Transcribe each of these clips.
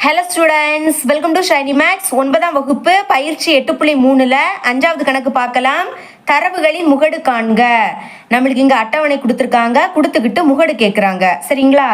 Hello students, welcome to Shiny Maths. 9ஆம் வகுப்பு பயிற்சி 8.3ல் 5வது கணக்கு பார்க்கலாம். தரவுகளின் முகடு காண்க. நம்மளுக்கு இங்கே அட்டவணை கொடுத்துருக்காங்க, கொடுத்துக்கிட்டு முகடு கேட்குறாங்க. சரிங்களா?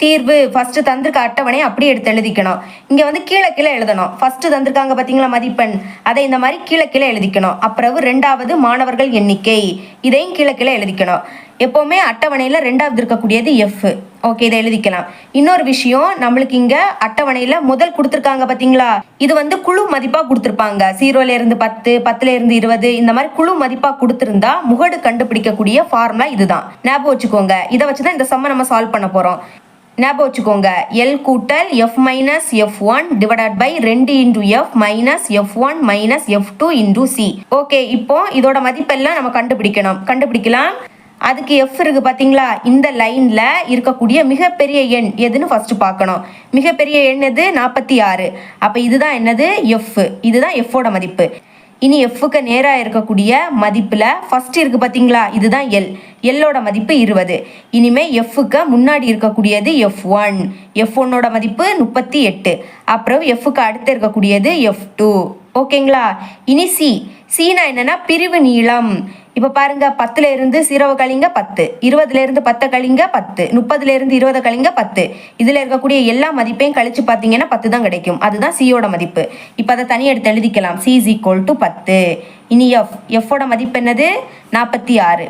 தீர்வு ஃபஸ்ட்டு தந்திருக்க அட்டவணை அப்படியே எடுத்து எழுதிக்கணும். இங்கே வந்து கீழே கீழே எழுதணும். ஃபஸ்ட்டு தந்திருக்காங்க பார்த்தீங்களா மதிப்பெண், அதை இந்த மாதிரி கீழே கீழே எழுதிக்கணும். அப்புறம் 2வது மாணவர்கள் எண்ணிக்கை, இதையும் கீழே கீழே எழுதிக்கணும். எப்போவுமே அட்டவணையில் 2வது இருக்கக்கூடியது எஃப். ஓகே, இதை எழுதிக்கலாம். இன்னொரு விஷயம், நம்மளுக்கு இங்கே அட்டவணையில் முதல் கொடுத்துருக்காங்க பார்த்தீங்களா, இது வந்து குழு மதிப்பாக கொடுத்துருப்பாங்க. 0லேருந்து 10, 10லேருந்து 20, இந்த மாதிரி குழு மதிப்பாக கொடுத்துருந்தா முகடு கண்டுபிடிக்கக்கூடிய ஃபார்முலா இதுதான். ஞாபகம் வச்சுக்கோங்க. இதை வச்சு தான் இந்த சம்மை நம்ம சால்வ் பண்ண போகிறோம். ஞாபகம் வச்சுக்கோங்க, எல் கூட்டல் F minus F one divided by 2 into F minus F one minus F two into C. Okay, இப்போ இதோட மதிப்பெல்லாம் நம்ம கண்டுபிடிக்கலாம். அதுக்கு எஃப் இருக்கு பார்த்தீங்களா, இந்த லைனில் இருக்கக்கூடிய மிகப்பெரிய எண் எதுன்னு ஃபஸ்ட்டு பார்க்கணும். மிகப்பெரிய எண் எது? 46. அப்போ இதுதான் என்னது? எஃப். இதுதான் எஃப்போட மதிப்பு. இனி எஃப்க்கு நேராக இருக்கக்கூடிய மதிப்பில் ஃபஸ்ட்டு இருக்குது பார்த்தீங்களா, இதுதான் எல். எல்லோட மதிப்பு 20. இனிமேல் எஃப்க்கு முன்னாடி இருக்கக்கூடியது எஃப்1. எஃப்1ஓட மதிப்பு 38. அப்புறம் எஃப்க்கு அடுத்து இருக்கக்கூடியது எஃப்2. ஓகேங்களா? இனி சி. சீனா என்னன்னா பிரிவு நீளம். இப்போ பாருங்க, 10லேருந்து 0 கழிங்க 10, 20லேருந்து 10 கழிங்க 10, 30லேருந்து 20 கழிங்க 10. இதில் இருக்கக்கூடிய எல்லா மதிப்பையும் கழிச்சு பார்த்தீங்கன்னா 10 தான் கிடைக்கும். அதுதான் சியோட மதிப்பு. இப்போ அதை தனியாக எடுத்து எழுதிக்கலாம். C is equal to 10. இனி எஃப்போட மதிப்பு என்னது? 46.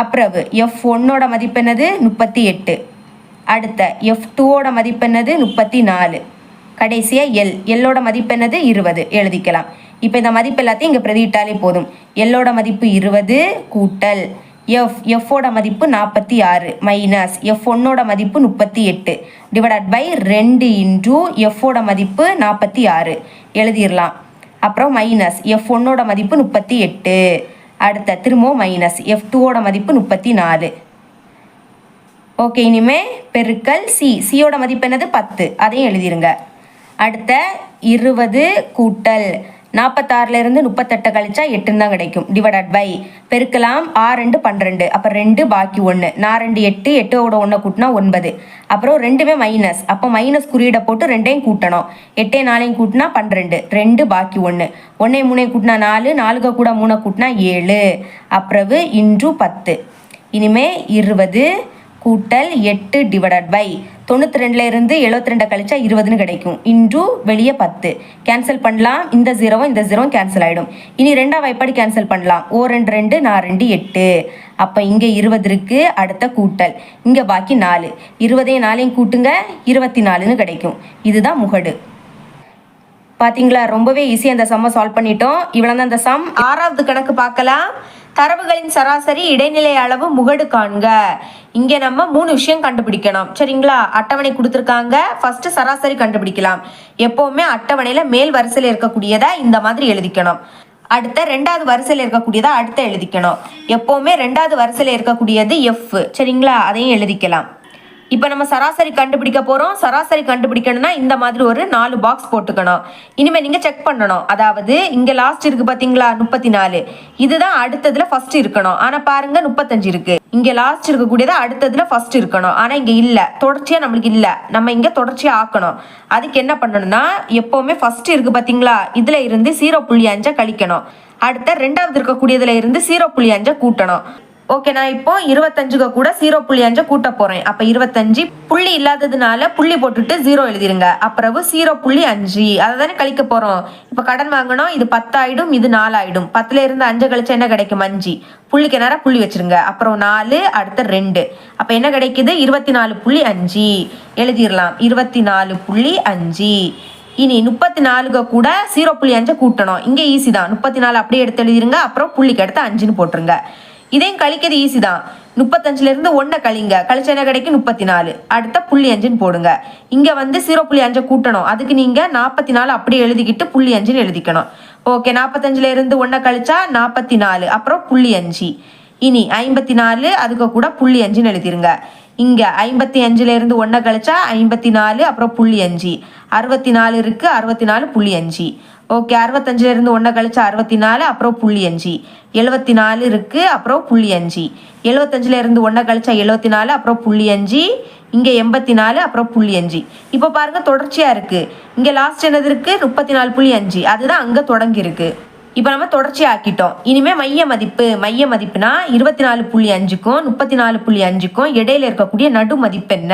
அப்புறம் எஃப்1ஓட மதிப்பு என்னது? 38. அடுத்த எஃப்2ஓட மதிப்பு என்னது? 34. கடைசியாக எல்லோட மதிப்பு என்னது? 20 எழுதிக்கலாம். இப்போ இந்த மதிப்பு எல்லாத்தையும் இங்கே பிரதியிட்டாலே போதும். எல்லோட மதிப்பு 20 கூட்டல் எஃப்போட மதிப்பு 46 மைனஸ் எஃப்1ஓட மதிப்பு 38 டிவைடட் பை 2 இன்டூ எஃப்போட மதிப்பு 46 எழுதிடலாம். அப்புறம் மைனஸ் எஃப்1ஓட மதிப்பு 38. அடுத்த திரும்பவும் மைனஸ் எஃப்2ஓட மதிப்பு 34. ஓகே, இனிமே பெருக்கல் சியோட மதிப்பு என்னது? 10. அதையும் எழுதிருங்க. அடுத்த 20 கூட்டல் 46லேருந்து 38 கழிச்சா 8 தான் கிடைக்கும். டிவைடட் பை பெருக்கலாம். 6 12, அப்புறம் 2 பாக்கி 1, 4 2 8, 8ஓட 1 கூட்டினா 9. அப்புறம் ரெண்டுமே மைனஸ், அப்போ மைனஸ் குறியீடை போட்டு 2ஐயும் கூட்டணும். 8 4ஐயும் கூட்டினா 12, 2 பாக்கி 1, 1 3 கூட்டினா 4, 4 கூட 3 கூட்டினா 7. அப்புறம் இன்டூ 10. இனிமே 20 கூட்டல் 8 டிவைடட் பை 92லேருந்து 72 கழிச்சா 20ன்னு கிடைக்கும். இன்டூ வெளியே 10 கேன்சல் பண்ணலாம். இந்த 0வும் இந்த 0வும் கேன்சல் ஆகிடும். இனி 2ஆம் வாய்ப்பாடு கேன்சல் பண்ணலாம். 2 2, 4 8. அப்போ இங்கே 20 இருக்கு. அடுத்த கூட்டல் இங்கே பாக்கி 4, 20ஐயும் 4ஐயும் கூட்டுங்க 24ன்னு கிடைக்கும். இதுதான் முகடு. பார்த்தீங்களா, ரொம்பவே ஈஸியாக அந்த சம்மை சால்வ் பண்ணிட்டோம். இவ்வளோ தான் இந்த சம். 6வது கணக்கு பார்க்கலாம். தரவுகளின் சராசரி இடைநிலை அளவு முகடு காண்க. இங்கே நம்ம 3 விஷயம் கண்டுபிடிக்கணும். சரிங்களா? அட்டவணை கொடுத்துருக்காங்க. ஃபர்ஸ்ட் சராசரி கண்டுபிடிக்கலாம். எப்போவுமே அட்டவணையில் மேல் வரிசையில் இருக்கக்கூடியதை இந்த மாதிரி எழுதிக்கணும். அடுத்த 2வது வரிசையில் இருக்கக்கூடியதை அடுத்த எழுதிக்கணும். எப்போவுமே 2வது வரிசையில் இருக்கக்கூடியது எஃப். சரிங்களா? அதையும் எழுதிக்கலாம். இப்போ நம்ம சராசரி கண்டுபிடிக்க போகிறோம். சராசரி கண்டுபிடிக்கணும்னா இந்த மாதிரி ஒரு 4 பாக்ஸ் போட்டுக்கணும். இனிமேல் நீங்கள் செக் பண்ணணும். அதாவது இங்கே லாஸ்ட் இருக்குது பார்த்தீங்களா, 34. இதுதான் அடுத்ததில் ஃபர்ஸ்ட் இருக்கணும். ஆனால் பாருங்க 35 இருக்குது. இங்கே லாஸ்ட் இருக்கக்கூடியது அடுத்ததில் ஃபர்ஸ்ட் இருக்கணும். ஆனால் இங்கே இல்லை, தொடர்ச்சியாக நம்மளுக்கு இல்லை. நம்ம இங்கே தொடர்ச்சியாக ஆக்கணும். அதுக்கு என்ன பண்ணணும்னா, எப்போவுமே ஃபர்ஸ்ட் இருக்குது பார்த்தீங்களா, இதில் இருந்து 0.5 கழிக்கணும். அடுத்த 2வது இருக்கக்கூடியதில் இருந்து 0.5 கூட்டணும். ஓகே, நான் இப்போ 25க்கு கூட 0.5 கூட்ட போகிறேன். அப்போ 25 புள்ளி இல்லாததுனால புள்ளி போட்டுட்டு 0 எழுதிருங்க. அப்புறம் 0.5 அதை தானே கழிக்க போகிறோம். இப்போ கடன் வாங்கணும். இது 10 ஆகிடும், இது 4 ஆகிடும். 10லேருந்து 5 கழிச்சா என்ன கிடைக்கும்? 5. புள்ளிக்கு நேரம் புள்ளி வச்சுருங்க. அப்புறம் 4, அடுத்த 2. அப்போ என்ன கிடைக்குது? 24.5 எழுதிடலாம். 24.5. இனி 34க்கு கூட 0.5 கூட்டணும். இங்கே ஈஸி தான். 34 அப்படியே எடுத்து எழுதிருங்க. அப்புறம் புள்ளிக்கு அடுத்து 5ன்னு போட்டுருங்க. இதையும் கழிக்கிறது ஈஸி தான். 35லேருந்து 1 கழிங்க. கழிச்சா என்ன கிடைக்கும்? 34. அடுத்த 0.5ன்னு போடுங்க. இங்கே வந்து 0.5 கூட்டணும். அதுக்கு நீங்கள் 44 அப்படியே எழுதிக்கிட்டு 0.5ன்னு எழுதிக்கணும். ஓகே, 45லேருந்து 1 கழிச்சா 44, அப்புறம் 0.5. இனி 54, அதுக்கு கூட 0.5ன்னு எழுதிருங்க. இங்கே 55லேருந்து 1 கழிச்சா 54, அப்புறம் 0.5. 64 இருக்குது, 64.5. ஓகே, 65லேருந்து 1 கழிச்சா 64, அப்புறம் 0.5. 74 இருக்குது, அப்புறம் 0.5. 75லேருந்து 1 கழிச்சா 74, அப்புறம் 0.5. இங்கே 84, அப்புறம் 0.5. இப்போ பாருங்க தொடர்ச்சியா இருக்கு. இங்க லாஸ்ட் என்னது இருக்கு? 34.5. அதுதான் அங்க தொடங்கி இருக்கு. இப்போ நம்ம தொடர்ச்சி ஆக்கிட்டோம். இனிமே மைய மதிப்புனா 24.5க்கும் 34.5க்கும் இடையில இருக்கக்கூடிய நடு மதிப்பு என்ன,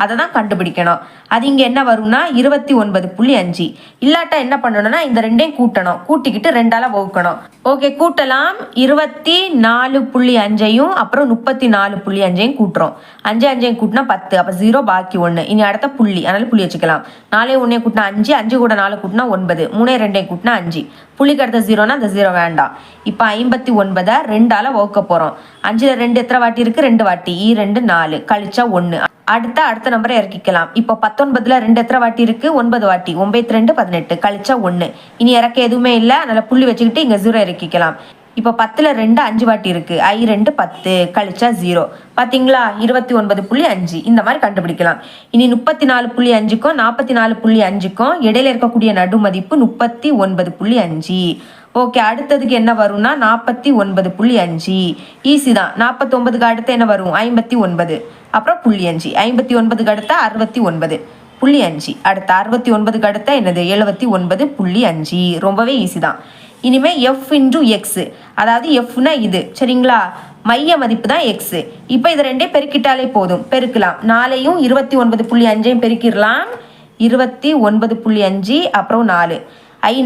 அதை தான் கண்டுபிடிக்கணும். அது இங்க என்ன வரும்னா 29.5. இல்லாட்டா என்ன பண்ணணும்னா இந்த ரெண்டையும் கூட்டணும். கூட்டிக்கிட்டு 2ஆல வகுக்கணும். ஓகே, கூட்டலாம். 24.5ஐயும் அப்புறம் 34.5ஐயும் கூட்டுறோம். 5 கூட்டினா 10, அப்ப 0 பாக்கி 1. இனி அடுத்த புள்ளி, அதனால புள்ளி வச்சுக்கலாம். 4 1 கூட்டினா 5, 5 கூட 4 கூட்டினா 9, 3 2 கூட்டினா 5. புள்ளிக்கு அடுத்த 0னா அந்த 0 வேண்டாம். இப்போ 59 2ஆல வகுக்க போறோம். 5ல 2 எத்தனை வாட்டி இருக்கு? 2 வாட்டி. 2 4 கழிச்சா 1. அடுத்த நம்பரை இறக்கிக்கலாம். இப்போ 19ல 2 எத்தனை வாட்டி இருக்கு? 9 வாட்டி. 9 2 18 கழிச்சா 1. இனி இறக்க எதுவுமே இல்லை, அதனால புள்ளி வச்சுக்கிட்டு இங்க 0 இறக்கிக்கலாம். இப்போ 10ல 2 5 வாட்டி இருக்கு. 2 10 கழிச்சா 0. பாத்தீங்களா? 29.5. இந்த மாதிரி கண்டுபிடிக்கலாம். இனி 34.5க்கும் 44.5க்கும் இடையில இருக்கக்கூடிய நடு மதிப்பு 39.5. ஓகே, அடுத்ததுக்கு என்ன வரும்னா 49.5. ஈஸி தான். 49க்கு அடுத்து என்ன வரும்? 59, அப்புறம் 0.5. 59க்கு அடுத்த 69.5. அடுத்த 69க்கு அடுத்த என்னது? 79.5. ரொம்பவே ஈஸி தான். இனிமே f இன்டு எக்ஸ், அதாவது எஃப்னா இது, சரிங்களா? மைய மதிப்பு தான் எக்ஸ். இப்போ இது ரெண்டையும் பெருக்கிட்டாலே போதும். பெருக்கலாம். 4ஐயும் 29.5ஐயும் பெருக்கிடலாம். 29.5 அப்புறம் 4,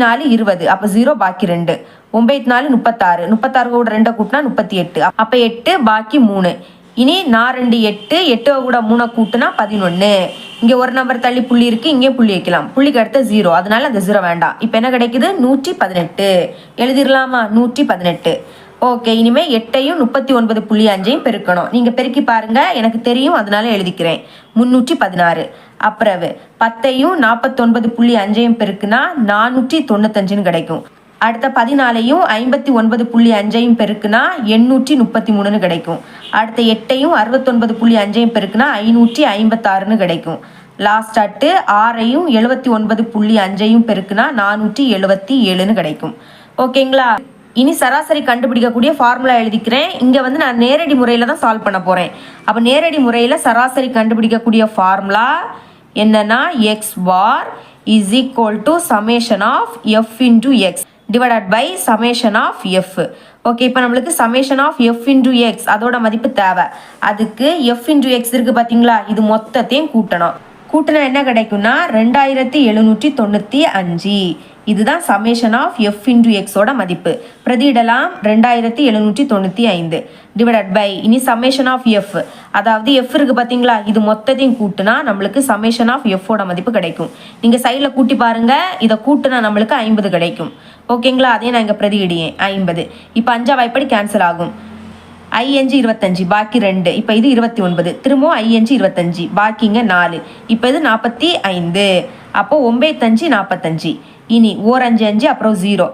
4 20, அப்போ 0 பாக்கி 2. 9 4 36, 36 கூட 2 கூட்டினா 38, அப்போ 8 பாக்கி 3. இனி 4 2 8, 8 கூட 3 கூட்டினா 11. இங்கே ஒரு நம்பர் தள்ளி புள்ளி இருக்கு, இங்கே புள்ளி வைக்கலாம். புள்ளிக்கு அடுத்த 0, அதனால அந்த 0 வேண்டாம். இப்போ என்ன கிடைக்குது? 118. எழுதிடலாமா? 118. ஓகே, இனிமே 8ஐயும் 39.5ஐயும் பெருக்கணும். நீங்க பெருக்கி பாருங்க, எனக்கு தெரியும், அதனால எழுதிக்கிறேன். 316. அப்புறம் 10ஐயும் 49.5ஐயும் பெருக்குனா 495 கிடைக்கும். அடுத்த 14ஐயும் 59.5ஐயும் பெருக்குனா 833 கிடைக்கும். அடுத்த 8ஐயும் 69.5ஐயும் பெருக்குனா 556 கிடைக்கும். லாஸ்ட் 6ஐயும் 79.5ஐயும் பெருக்குனா 477 கிடைக்கும். ஓகேங்களா? இனி சராசரி கண்டுபிடிக்கக்கூடிய ஃபார்முலா எழுதிக்கிறேன். இங்க வந்து நான் நேரடி முறையில தான் சால்வ் பண்ண போறேன். அப்ப நேரடி முறையில சராசரி கண்டுபிடிக்கக்கூடிய ஃபார்முலா என்னன்னா X bar is equal to summation of F into X divided by summation of F. Okay, இப்போ நம்மளுக்கு summation of F into X அதோட மதிப்பு தேவை. அதுக்கு எஃப் இன்டு எக்ஸ் இருக்கு பார்த்தீங்களா, இது மொத்தத்தையும் கூட்டணும். கூட்டினா என்ன கிடைக்கும்னா 2795. இதுதான் சமேஷன் ஆஃப் எஃப் இன்டு எக்ஸோட மதிப்பு. பிரதியிடலாம். 2795 டிவைடட் பை, இனி சமேஷன் ஆஃப் எஃப், அதாவது எஃப் இருக்கு பார்த்தீங்களா, இது மொத்தத்தையும் கூட்டினா நம்மளுக்கு சமேஷன் ஆஃப் எஃபோட மதிப்பு கிடைக்கும். நீங்கள் சைடில் கூட்டி பாருங்க, இதை கூட்டினா நம்மளுக்கு 50 கிடைக்கும். ஓகேங்களா? அதே நான் இங்கே பிரதியிடியேன் 50. இப்போ 5 வாய்ப்படி கேன்சல் ஆகும். 5 25 பாக்கி 2, இப்போ இது 29, திரும்பவும் 5 25 பாக்கிங்க 4, இப்போ இது 45, அப்போ 9 45. இனி 1 5 5 அப்புறம் 0.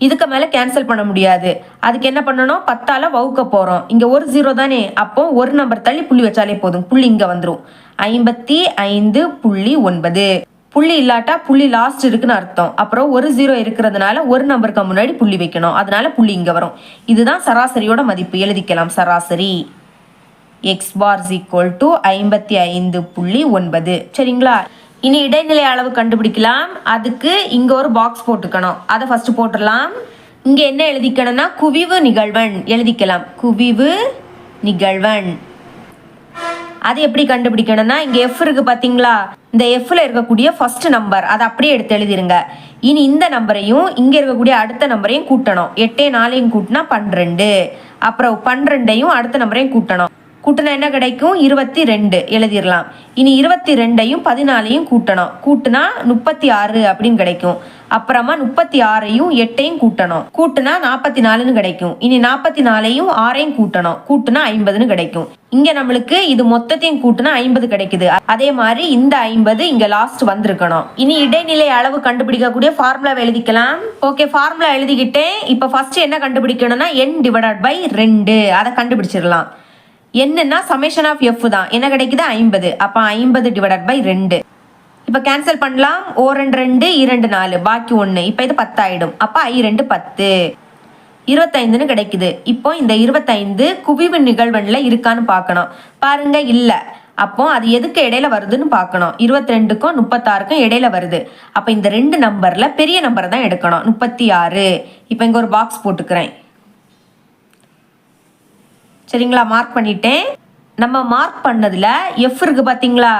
இதுக்கு மேலே கேன்சல் பண்ண முடியாது. அதுக்கு என்ன பண்ணணும்? 10ஆல வகுக்க போகிறோம். இங்கே ஒரு 0 தானே, அப்போ ஒரு நம்பர் தள்ளி புள்ளி வச்சாலே போதும். புள்ளி இங்கே வந்துடும். 55.9. புள்ளி இல்லாட்டா புள்ளி லாஸ்ட் இருக்குன்னு அர்த்தம். அப்புறம் ஒரு 0 இருக்கிறதுனால ஒரு நம்பருக்கு முன்னாடி புள்ளி வைக்கணும், அதனால புள்ளி இங்க வரும். இதுதான் சராசரியோட மதிப்பு. எழுதிக்கலாம். சராசரி எக்ஸ் பார் ஈக்குவல் டு 55.9. சரிங்களா? இனி இடைநிலை அளவு கண்டுபிடிக்கலாம். அதுக்கு இங்க ஒரு பாக்ஸ் போட்டுக்கணும். அதை ஃபர்ஸ்ட் போட்டுடலாம். இங்க என்ன எழுதிக்கணும்னா குவிவு நிகழ்வெண் எழுதிக்கலாம். குவிவு நிகழ்வெண். அது எப்படி கண்டுபிடிக்கணும்னா இங்க எஃப் இருக்கு பாத்தீங்களா, இந்த எஃப்ல இருக்கக்கூடிய ஃபர்ஸ்ட் நம்பர் அதை அப்படியே எடுத்து எழுதிருங்க. இனி இந்த நம்பரையும் இங்க இருக்கக்கூடிய அடுத்த நம்பரையும் கூட்டணும். 8 4 கூட்டினா 12, அப்புறம் 12ஐயும் அடுத்த நம்பரையும் கூட்டணும். கூட்டினா என்ன கிடைக்கும்? 22 எழுதிடலாம். இனி 22ஐயும் 14ஐயும் கூட்டணும். கூட்டினா 36 அப்படின்னு கிடைக்கும். அப்புறமா 36ஐயும் 8ஐயும் கூட்டணும். கூட்டினா 44ன்னு கிடைக்கும். இனி 44ஐயும் 6ஐயும் கூட்டணும். கூட்டினா 50ன்னு கிடைக்கும். இங்க நம்மளுக்கு இது மொத்தத்தையும் கூட்டினா 50 கிடைக்குது. அதே மாதிரி இந்த 50 இங்க லாஸ்ட் வந்திருக்கணும். இனி இடைநிலை அளவு கண்டுபிடிக்கக்கூடிய ஃபார்முலா எழுதிக்கலாம். ஓகே, ஃபார்முலா எழுதிக்கிட்டேன். இப்ப ஃபர்ஸ்ட் என்ன கண்டுபிடிக்கணும்னா n டிவைடட் பை 2 அதை கண்டுபிடிச்சிடலாம். என்னன்னா சமேஷன் ஆஃப் எஃப் தான். என்ன கிடைக்குது? 50. அப்ப 50 டிவைடட் பை 2. இப்ப கேன்சல் பண்ணலாம். 2 2 2 4 பாக்கி 1. இப்ப இது 10 ஆயிடும். அப்ப I 2 10 25ன்னு கிடைக்குது. இப்போ இந்த 25 குவிவு நிகழ்வெண்ல இருக்கான்னு பார்க்கணும். பாருங்க, இல்ல. அப்போ அது எதுக்கு இடையில வருதுன்னு பார்க்கணும். 22க்கும் 36க்கும் இடையில வருது. அப்போ இந்த ரெண்டு நம்பர்ல பெரிய நம்பரை தான் எடுக்கணும். 36. இப்போ இங்க ஒரு பாக்ஸ் போட்டுக்கிறேன். சரிங்களா, மார்க் பண்ணிட்டேன். நம்ம மார்க் பண்ணதுல எஃப் இருக்கு பாத்தீங்களா,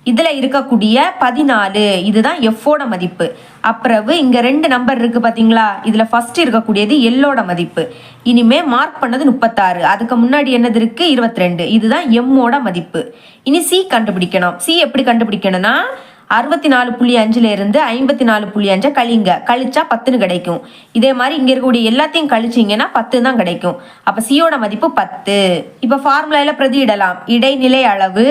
இதுல இருக்கக்கூடிய 14 இதுதான் எஃபோட மதிப்பு. அப்புறவு இங்க ரெண்டு நம்பர் இருக்கு பாத்தீங்களா, இதுல ஃபர்ஸ்ட் இருக்கக்கூடியது எல்லோட மதிப்பு. இனிமே மார்க் பண்ணது 36, அதுக்கு முன்னாடி என்னது இருக்கு 22, இதுதான் எம்மோட மதிப்பு. இனி சி கண்டுபிடிக்கணும். சி எப்படி கண்டுபிடிக்கணும்னா 64.5ல இருந்து 54.5 கழிங்க, கழிச்சா 10ன்னு கிடைக்கும். இதே மாதிரி இங்க இருக்கக்கூடிய எல்லாத்தையும் கழிச்சிங்கன்னா 10 தான் கிடைக்கும். அப்ப சியோட மதிப்பு 10. இப்ப ஃபார்முலால பிரதியிடலாம். இடைநிலை அளவு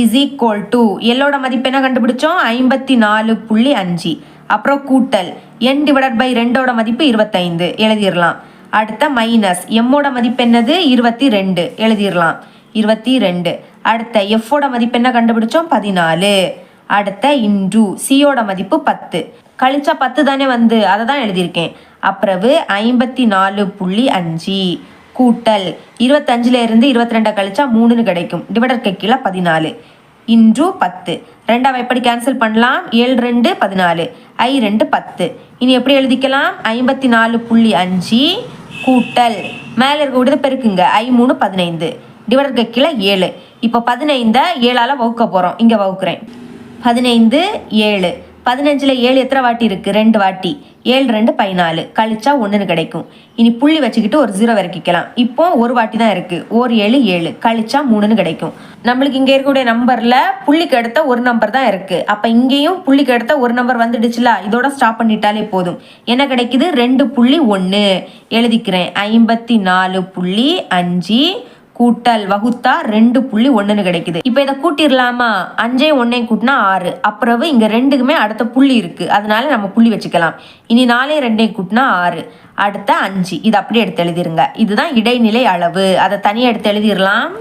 இஸ் ஈக்குவல் டு எல்லோட மதிப்பு என்ன கண்டுபிடிச்சோம் 54.5, அப்புறம் கூட்டல் n டிவைடட் பை 2ஓட மதிப்பு 25 எழுதிடலாம். அடுத்த மைனஸ் எம்மோட மதிப்பு என்னது 22 எழுதிடலாம் 22. அடுத்த எஃபோட மதிப்பு என்ன கண்டுபிடிச்சோம் 14. அடுத்த இன்டு சியோட மதிப்பு 10, கழிச்சா 10 தானே வந்து அதை தான் எழுதியிருக்கேன். அப்புறவு 54.5 கூட்டல் 25ல இருந்து 22 கழிச்சா 3ன்னு கிடைக்கும். டிவைடருக்கு கீழே 14 இன்டு 10. ரெண்டாவை எப்படி கேன்சல் பண்ணலாம், 7 2 14, I 2 10. இனி எப்படி எழுதிக்கலாம் 54.5 கூட்டல் மேலே இருக்கக்கூடியது பெருக்குங்க I 3 15, டிவைடருக்கு கீழே 7. இப்போ 15 7ஆல வகுக்க போகிறோம். இங்கே வகுக்கிறேன். 15 7, 15ல் 7 எத்தனை வாட்டி இருக்கு 2 வாட்டி, 7 2 14, கழிச்சா 1ன்னு கிடைக்கும். இனி புள்ளி வச்சுக்கிட்டு ஒரு 0 வரைக்கலாம். இப்போ ஒரு வாட்டி தான் இருக்கு, ஒரு 7 7, கழிச்சா 3ன்னு கிடைக்கும். நம்மளுக்கு இங்க இருக்கக்கூடிய நம்பர்ல புள்ளிக்கு அடுத்த ஒரு நம்பர் தான் இருக்கு. அப்ப இங்கேயும் புள்ளிக்கு அடுத்த ஒரு நம்பர் வந்துடுச்சுல, இதோட ஸ்டாப் பண்ணிட்டாலே போதும். என்ன கிடைக்குது 2.1 எழுதிக்கிறேன். 54.5 கூட்டல் வகுத்தா 2.1ன்னு கிடைக்குது. இப்போ இதை கூட்டிடலாமா, 5 1 கூட்டினா 6, அப்புறம் இங்க ரெண்டுக்குமே அடுத்த புள்ளி இருக்கு, அதனால நம்ம புள்ளி வச்சுக்கலாம். இனி 4 2 கூட்டினா 6, அடுத்த 5, இது அப்படியே எடுத்து எழுதிருங்க. இதுதான் இடைநிலை அளவு, அதை தனியாக எடுத்து எழுதிடலாம்.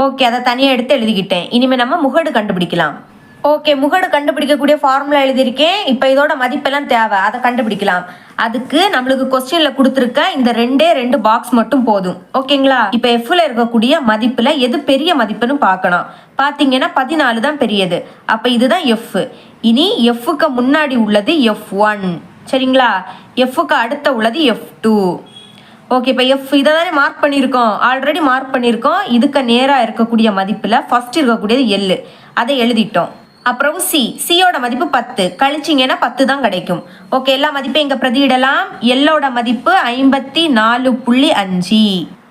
ஓகே, அதை தனியாக எடுத்து எழுதிக்கிட்டேன். இனிமேல் நம்ம முகடு கண்டுபிடிக்கலாம். ஓகே, முகடு கண்டுபிடிக்கக்கூடிய ஃபார்முலா எழுதியிருக்கேன். இப்போ இதோட மதிப்பெல்லாம் தேவை, அதை கண்டுபிடிக்கலாம். அதுக்கு நம்மளுக்கு கொஸ்டின்ல கொடுத்துருக்க இந்த 2 பாக்ஸ் மட்டும் போதும். ஓகேங்களா, இப்போ எஃப்ல இருக்கக்கூடிய மதிப்புல எது பெரிய மதிப்புன்னு பார்க்கணும். பார்த்தீங்கன்னா 14 தான் பெரியது. அப்போ இதுதான் எஃப். இனி எஃப்க்கு முன்னாடி உள்ளது F1. சரிங்களா, எஃப்க்கு அடுத்த உள்ளது F2. ஓகே, இப்போ எஃப் இதை தானே மார்க் பண்ணியிருக்கோம், ஆல்ரெடி மார்க் பண்ணியிருக்கோம். இதுக்கு நேராக இருக்கக்கூடிய மதிப்பில் ஃபர்ஸ்ட் இருக்கக்கூடியது எல், அதை எழுதிட்டோம். அப்புறம் சியோட மதிப்பு 10, கழிச்சிங்கன்னா 10 தான் கிடைக்கும். ஓகே, எல்லா மதிப்பையும் இங்கே பிரதியிடலாம். எல்லோட மதிப்பு 54.5,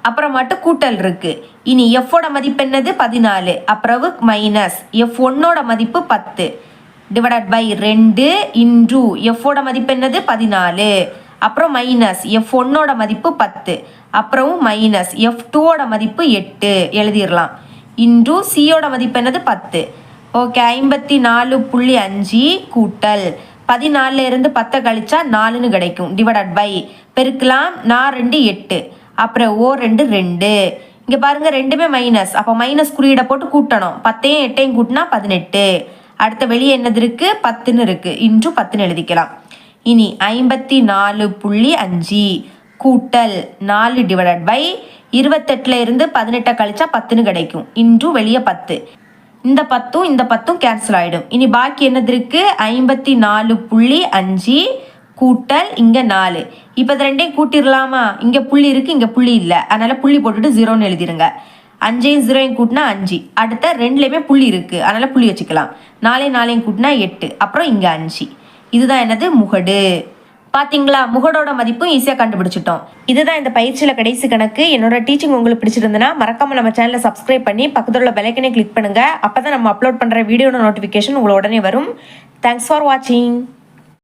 அப்புறம் மட்டும் கூட்டல் இருக்கு. இனி எஃபோட மதிப்பு என்னது 14, அப்புறம் மைனஸ் F1ஓட மதிப்பு 10 டிவைடட் பை 2 இன்டு எஃபோட மதிப்பு என்னது 14, அப்புறம் மைனஸ் F1ஓட மதிப்பு 10, அப்புறம் மைனஸ் F2ஓட மதிப்பு 8 எழுதிடலாம். இன்டு சியோட மதிப்பு என்னது 10. ஓகே, 54.5 கூட்டல் 14ல இருந்து 10 கழிச்சா 4ன்னு கிடைக்கும். டிவைடட் பை பெருக்கலாம் 4 2 8, அப்புறம் 2 2. இங்கே பாருங்க ரெண்டுமே மைனஸ், அப்போ மைனஸ் குறியீடை போட்டு கூட்டணும். 10 8 கூட்டினா 18. அடுத்த வெளியே என்னது இருக்கு 10ன்னு இருக்கு, இன்டு 10ன்னு எழுதிக்கலாம். இனி 54.5 கூட்டல் 4 டிவைடட் பை 28ல இருந்து 18 கழிச்சா 10ன்னு கிடைக்கும். இன்டு வெளியே 10. இந்த 10ம் இந்த 10ம் கேன்சல் ஆகிடும். இனி பாக்கி என்னது இருக்கு 54.5 கூட்டல் இங்கே 4. இப்போ இது ரெண்டையும் கூட்டிடலாமா, இங்கே புள்ளி இருக்கு இங்கே புள்ளி இல்லை, அதனால புள்ளி போட்டுட்டு 0ன்னு எழுதிருங்க. 5 0 கூட்டினா 5, அடுத்த 2லையுமே புள்ளி இருக்கு, அதனால புள்ளி வச்சுக்கலாம். 4 4 கூட்டினா 8, அப்புறம் இங்கே 5. இதுதான் என்னது முகடு. பார்த்தீங்களா, முகடோட மதிப்பும் ஈஸியாக கண்டுபிடிச்சிட்டோம். இதுதான் இந்த பயிற்சியில் கடைசி கணக்கு. என்னோட டீச்சிங் உங்களுக்கு பிடிச்சிருந்ததுன்னா மறக்காம நம்ம சேனலை சப்ஸ்கிரைப் பண்ணி பக்கத்தில் உள்ள பெல் ஐக்கனை கிளிக் பண்ணுங்க. அப்போ தான் நம்ம அப்லோட் பண்ணுற வீடியோட நோட்டிஃபிகேஷன் உங்களுக்கு உடனே வரும். தேங்க்ஸ் ஃபார் வாட்சிங்.